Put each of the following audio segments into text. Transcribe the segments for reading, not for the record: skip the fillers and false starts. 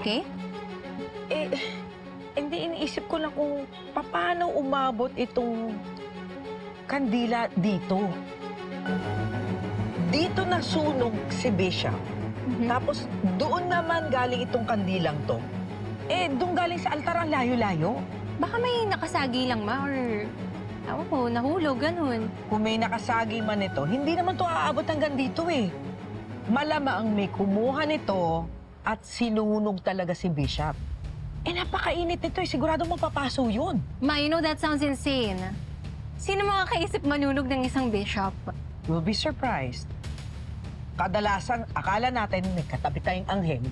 okay? Eh, hindi iniisip ko lang kung paano umabot itong kandila dito. Dito nasunog si Bishop. Tapos doon naman galing itong kandilang to. Eh, doon galing sa altar ang layo-layo. Baka may nakasagi lang, ma, or... Ewan ko, nahulog, ganun. Kung may nakasagi man ito, hindi naman to aabot hanggang dito eh. Malamang may kumuha nito at sinunog talaga si Bishop. Eh, napakainit nito eh. Sigurado mapapaso yun. Ma, you know that sounds insane. Sino makakaisip manunog ng isang bishop? You'll be surprised. Kadalasan, akala natin may katabi tayong anghel,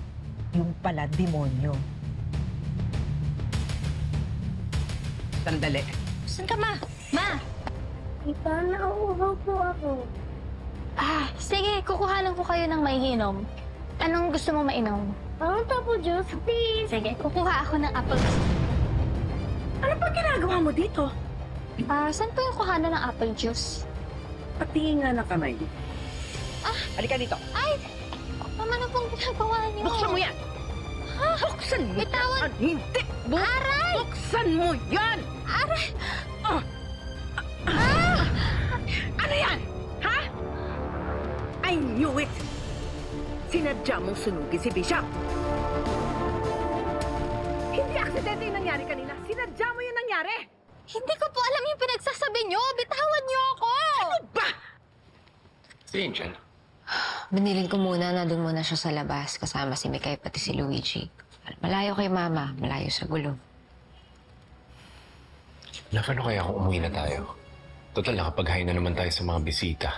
yung pala demonyo. Sandali. Saan ka, ma? Ma! Tita, nauuhaw po ako. Sige, kukuhanan ko kayo ng maiinom. Anong gusto mo mainom? Paunta po, juice, please. Sige, kukuha ako ng apple. Ano pa ginagawa mo dito? Saan po yung kuhanan ng apple juice? Patingin nga na kamay. Halika dito. Ay! Mama, ano pong ginagawa niyo? Buksan mo yan! Buksan mo Bitawan! yan! Hindi! Aray! Buksan mo yan! Aray! Ano yan? Ha? I knew it! Sinadya mong sunugin si Bishop. Hindi aksidente yung nangyari kanina. Sinadya mo yung nangyari. Hindi ko po alam yung pinagsasabi niyo. Bitawan niyo ako! Ano ba? Si Angel. Binilin ko muna na doon muna siya sa labas kasama si Mikay pati si Luigi. Malayo kay Mama, malayo sa gulo. Love, ano kaya kung umuwi na tayo? Total, nakapag-hi na naman tayo sa mga bisita.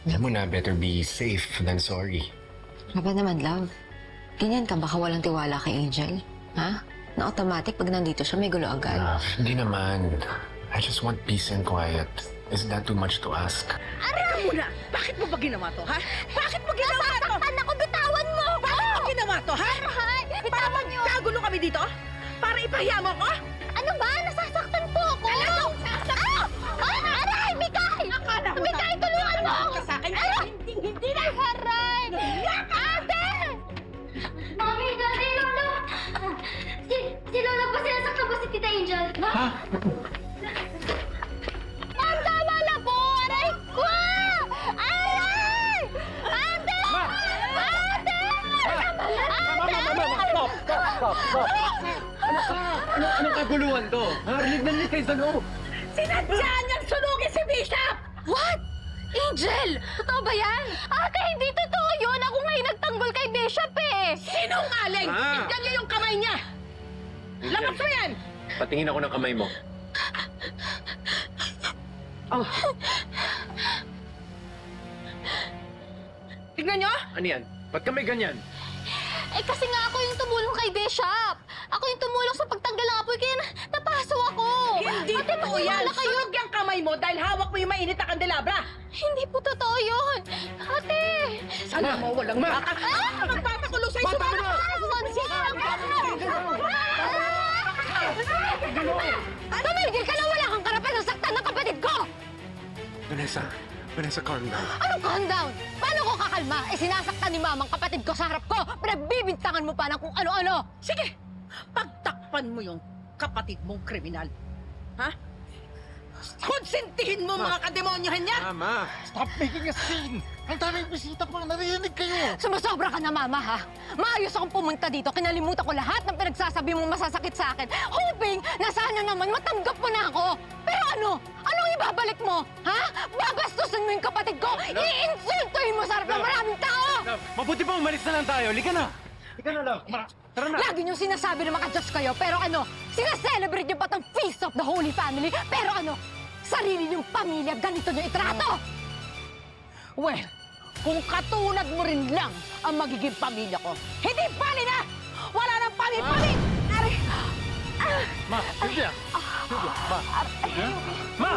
Alam mo na, better be safe than sorry. Ano ba naman, love? Ganyan ka, baka walang tiwala kay Angel? Ha? Na automatic pag nandito siya may gulo agad. Love, hindi naman. I just want peace and quiet. Is that too much to ask? Teka muna! Bakit mo ba ginawa to, ha? Bakit mo ginawa to? Nasasaktan ako! Bitawan mo ako! Bakit mo ginawa to, ha? Aray! Para Bitawan niyo! magkagulo kami dito? Para ipahiya mo ako? Ano ba? Nasasaktan po ako! Aray! Mikay! Akala mo Mikay, tulungan mo ako! ka sa akin? Hindi na! Aray! Ate! Mami, Daddy, Lolo! Si Lola po, sinasaktan po si Tita Angel. Ha? Ang tama na po! Aray ko! Aray! Ate! Ate! Anong kaguluhan to? Ha? Rinig na rinig kayo sa loob. Sinadya niyang sunugin si Bishop! What? Angel! Totoo ba yan? Ate, hindi totoo yun! Ako nga yung nagtanggol kay Bishop eh! Sinungaling! Tignan niyo yung kamay niya! Labas mo yan! Patingin ako ng kamay mo. Tignan niyo! Ano yan? Ba't ka may ganyan? Eh kasi nga ako yung tumulong kay Bishop! Ako yung tumulong sa pagtanggal ng apoy kaya napaso ako! Hindi Ate, totoo yan! maniwala kayo! Sunog yung kamay mo dahil hawak mo yung mainit na kandelabra! Hindi po totoo yun! Ate! Sana mo walang baka! Magpapakulong sa'yo! Tama na! Tumigil ka na! Wala kang karapan na saktan ng kapatid ko! Vanessa, calm down. Anong calm down? Paano ko kakalma? Eh sinasaktan ni mamang kapatid ko sa harap ko! Pinagbibintangan mo pa ng kung ano-ano! Sige! Pagtakpan mo yung kapatid mong kriminal. Ha? Konsentihin mo mga kademonyohan niya! Mama! Stop making a scene! Ang daming bisita ko, narinig kayo! Sumusobra ka na, Mama, ha? Maayos akong pumunta dito. Kinalimutan ko lahat ng pinagsasabi mong masasakit sa akin. Hoping na sana naman matanggap mo na ako. Pero ano? Anong ibabalik mo? Ha? Babastusin mo yung kapatid ko? Iinsultuhin mo sa harap ng maraming tao! Mabuti pa umalis na lang tayo. Liga na! Liga na, love. Tara na. Lagi niyong sinasabi na maka-Diyos kayo, pero ano? Sinaselebrate niyo pa tong Feast of the Holy Family, pero ano? Sarili niyong pamilya, ganito niyo itrato! Well, kung katulad mo rin lang ang magiging pamilya ko, hindi bali na! Wala nang pamilya-pamilya! Ma, Sylvia! Sylvia, ma! Ma!